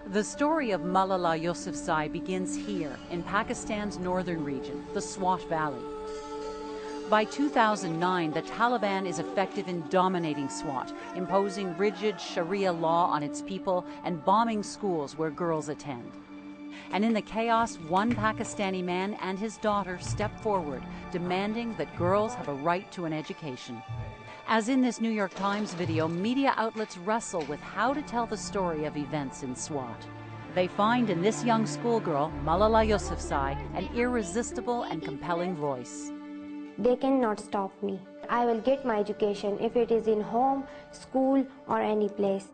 The story of Malala Yousafzai begins here in Pakistan's northern region, the Swat Valley. By 2009, the Taliban is effective in dominating Swat, imposing rigid Sharia law on its people and bombing schools where girls attend. And in the chaos, one Pakistani man and his daughter step forward, demanding that girls have a right to an education. As in this New York Times video, media outlets wrestle with how to tell the story of events in Swat. They find in this young schoolgirl, Malala Yousafzai, an irresistible and compelling voice. They cannot stop me. I will get my education if it is in home, school, or any place.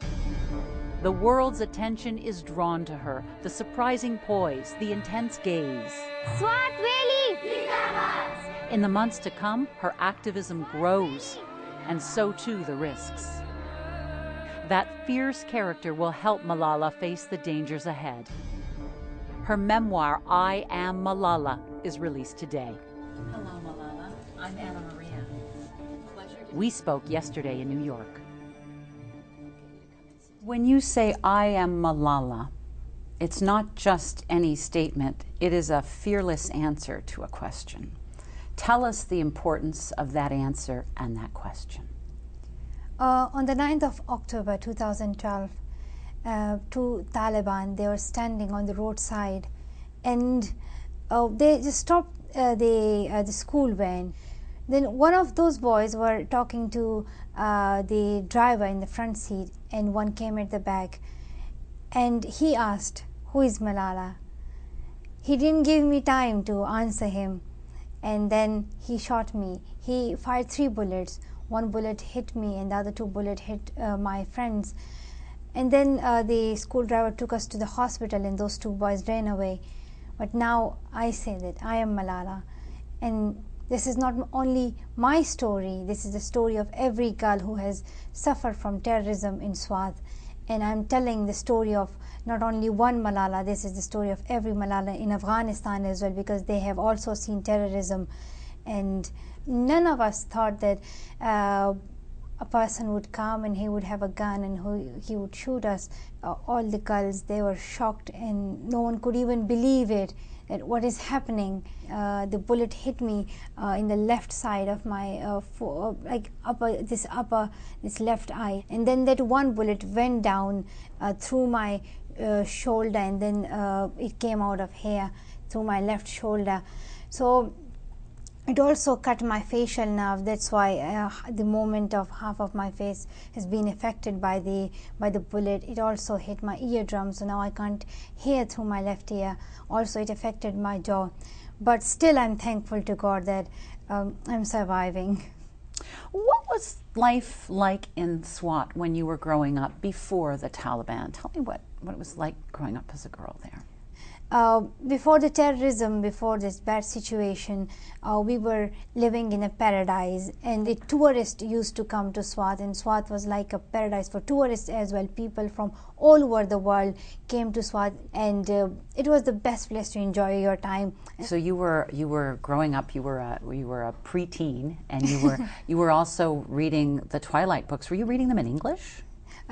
The world's attention is drawn to her, the surprising poise, the intense gaze. Swat Valley! In the months to come, her activism grows, and so too the risks. That fierce character will help Malala face the dangers ahead. Her memoir, I Am Malala, is released today. Hello, Malala. I'm Anna Maria. We spoke yesterday in New York. When you say, I am Malala, it's not just any statement. It is a fearless answer to a question. Tell us the importance of that answer and that question. On the 9th of October 2012, two Taliban, they were standing on the roadside, and they just stopped the school van. Then one of those boys were talking to the driver in the front seat, and one came at the back, and he asked, "Who is Malala?" He didn't give me time to answer him, and then he shot me. He fired 3 bullets. One bullet hit me, and the other 2 bullets hit my friends. And then the school driver took us to the hospital, and those 2 boys ran away. But now I say that I am Malala, and this is not only my story. This is the story of every girl who has suffered from terrorism in Swat. And I'm telling the story of not only one Malala, this is the story of every Malala in Afghanistan as well, because they have also seen terrorism. And none of us thought that a person would come and he would have a gun and he would shoot us. All the girls, they were shocked, and no one could even believe it, that what is happening. The bullet hit me in the left side of my this left eye, and then that one bullet went down through my shoulder, and then it came out of here through my left shoulder. So it also cut my facial nerve. That's why the movement of half of my face has been affected by the bullet. It also hit my eardrum, so now I can't hear through my left ear. Also, it affected my jaw. But still, I'm thankful to God that I'm surviving. What was life like in Swat when you were growing up before the Taliban? Tell me what it was like growing up as a girl there. Before the terrorism, before this bad situation, we were living in a paradise, and the tourists used to come to Swat, and Swat was like a paradise for tourists as well. People from all over the world came to Swat, and it was the best place to enjoy your time. So you were growing up. You were a preteen, and you were also reading the Twilight books. Were you reading them in English?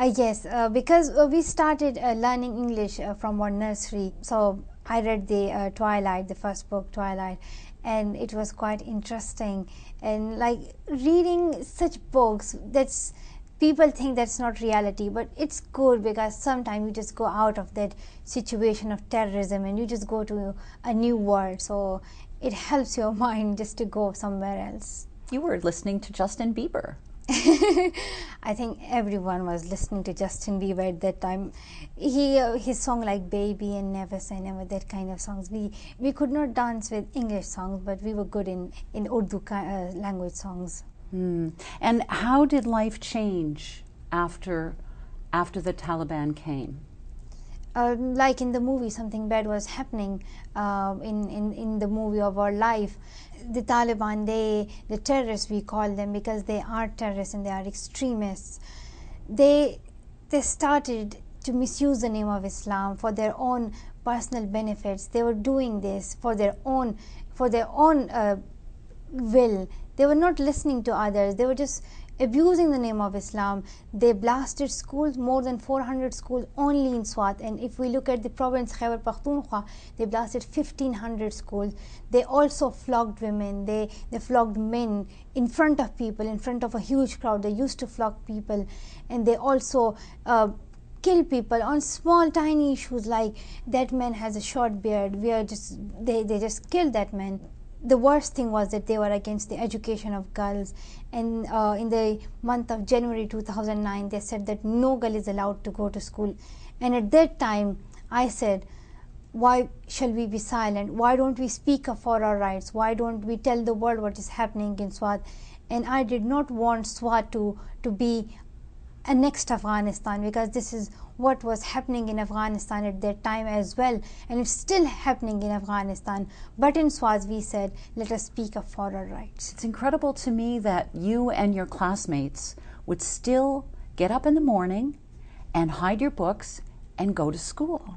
Yes, because we started learning English from our nursery. So I read the Twilight, the first book, Twilight, and it was quite interesting. And like reading such books, that's people think that's not reality, but it's good because sometimes you just go out of that situation of terrorism and you just go to a new world. So it helps your mind just to go somewhere else. You were listening to Justin Bieber. I think everyone was listening to Justin Bieber at that time. His song like Baby and Never Say Never, that kind of songs. We could not dance with English songs, but we were good in Urdu language songs. And how did life change after the Taliban came? Like in the movie, something bad was happening in the movie of our life. The Taliban, the terrorists we call them, because they are terrorists and they are extremists. They started to misuse the name of Islam for their own personal benefits. They were doing this for their own will. They were not listening to others. They were just abusing the name of Islam. They blasted schools, more than 400 schools only in Swat. And if we look at the province Khyber Pakhtunkhwa, they blasted 1,500 schools. They also flogged women, they flogged men in front of people, in front of a huge crowd. They used to flog people, and they also kill people on small tiny issues like that man has a short beard. They just killed that man. The worst thing was that they were against the education of girls, and in the month of January 2009 they said that no girl is allowed to go to school. And at that time I said, why shall we be silent? Why don't we speak up for our rights? Why don't we tell the world what is happening in Swat? And I did not want Swat to be a next Afghanistan, because this is what was happening in Afghanistan at that time as well, and it's still happening in Afghanistan. But in Swat we said, let us speak up for our rights. It's incredible to me that you and your classmates would still get up in the morning and hide your books and go to school.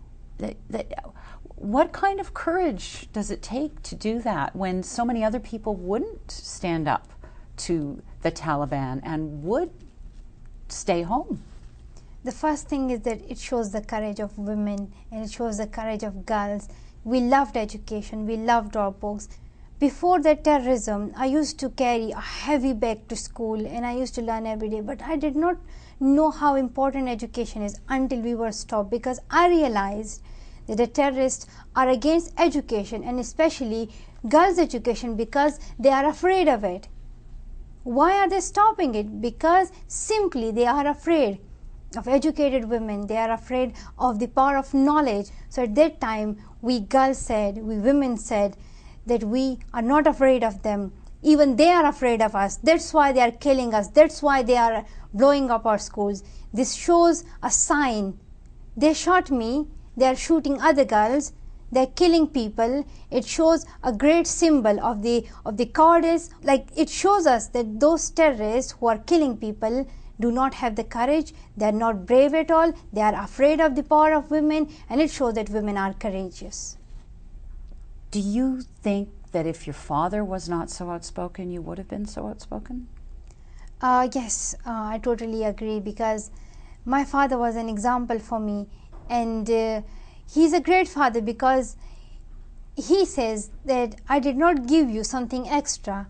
What kind of courage does it take to do that when so many other people wouldn't stand up to the Taliban and would stay home? The first thing is that it shows the courage of women, and it shows the courage of girls. We loved education, we loved our books. Before the terrorism, I used to carry a heavy bag to school and I used to learn every day, but I did not know how important education is until we were stopped, because I realized that the terrorists are against education, and especially girls' education, because they are afraid of it. Why are they stopping it? Because simply they are afraid of educated women. They are afraid of the power of knowledge. So at that time, we girls said, we women said that we are not afraid of them. Even they are afraid of us. That's why they are killing us. That's why they are blowing up our schools. This shows a sign. They shot me. They are shooting other girls. They're killing people. It shows a great symbol of the cowardice. Like, it shows us that those terrorists who are killing people do not have the courage. They're not brave at all. They are afraid of the power of women, and it shows that women are courageous. Do you think that if your father was not so outspoken, you would have been so outspoken? Yes, I totally agree, because my father was an example for me, and he's a great father, because he says that I did not give you something extra.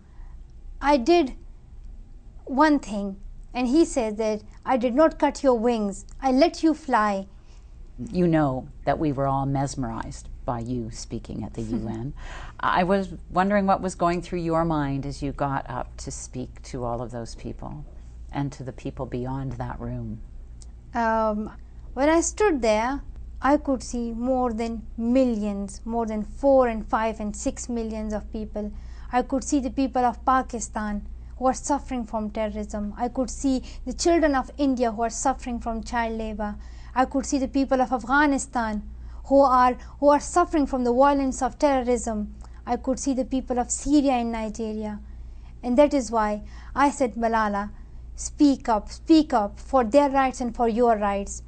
I did one thing, and he says that I did not cut your wings. I let you fly. You know that we were all mesmerized by you speaking at the UN. I was wondering what was going through your mind as you got up to speak to all of those people and to the people beyond that room. When I stood there, I could see more than millions, more than 4 and 5 and 6 millions of people. I could see the people of Pakistan who are suffering from terrorism. I could see the children of India who are suffering from child labor. I could see the people of Afghanistan who are suffering from the violence of terrorism. I could see the people of Syria and Nigeria. And that is why I said, Malala, speak up for their rights and for your rights.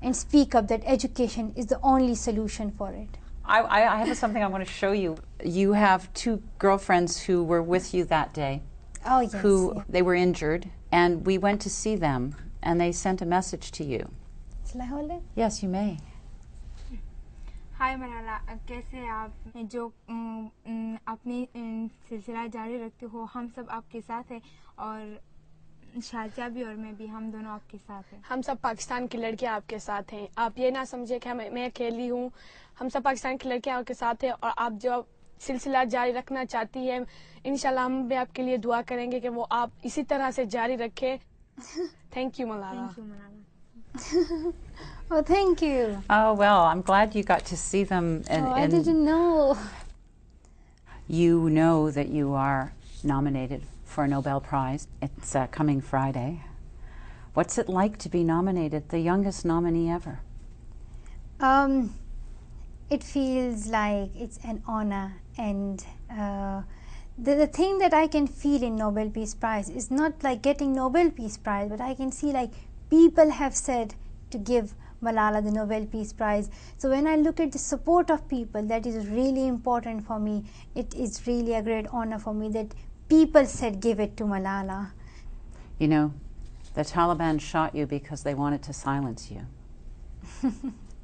And speak up that education is the only solution for it. I have something I want to show you. You have 2 girlfriends who were with you that day. Oh, yes. They were injured, and we went to see them, and they sent a message to you. Shall I hold it? Yes, you may. हाय मलाला, कैसे आप जो अपनी सिलसिला जारी रखते हो, हम सब आपके साथ हैं, और शारजा भी और मैं भी, हम दोनों आपके साथ हैं। हम सब पाकिस्तान की लड़कियां आपके साथ हैं। आप ये ना समझे कि मैं अकेली हूँ। हम सब पाकिस्तान की लड़कियां आपके साथ हैं, और आप जो सिलसिला जारी रखना चाहती है, इंशाल्लाह हम भी आपके लिए दुआ करेंगे कि वो आप इसी तरह से जारी रखें। Thank you Malala. Thank you Malala. Oh, thank you. Oh, well, I'm glad you got to see them. I didn't know. You know that you are nominated for a Nobel Prize. It's coming Friday. What's it like to be nominated, the youngest nominee ever? It feels like it's an honor, and the thing that I can feel in Nobel Peace Prize is not like getting Nobel Peace Prize, but I can see like people have said to give Malala the Nobel Peace Prize. So when I look at the support of people, that is really important for me. It is really a great honor for me that people said give it to Malala. You know, the Taliban shot you because they wanted to silence you.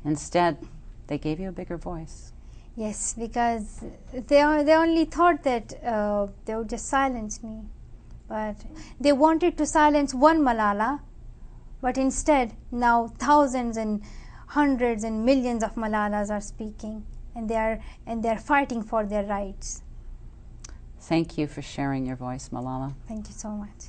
Instead, they gave you a bigger voice. Yes, because they only thought that they would just silence me. But they wanted to silence one Malala, but instead now thousands and hundreds and millions of Malalas are speaking, and they're fighting for their rights. Thank you for sharing your voice, Malala. Thank you so much.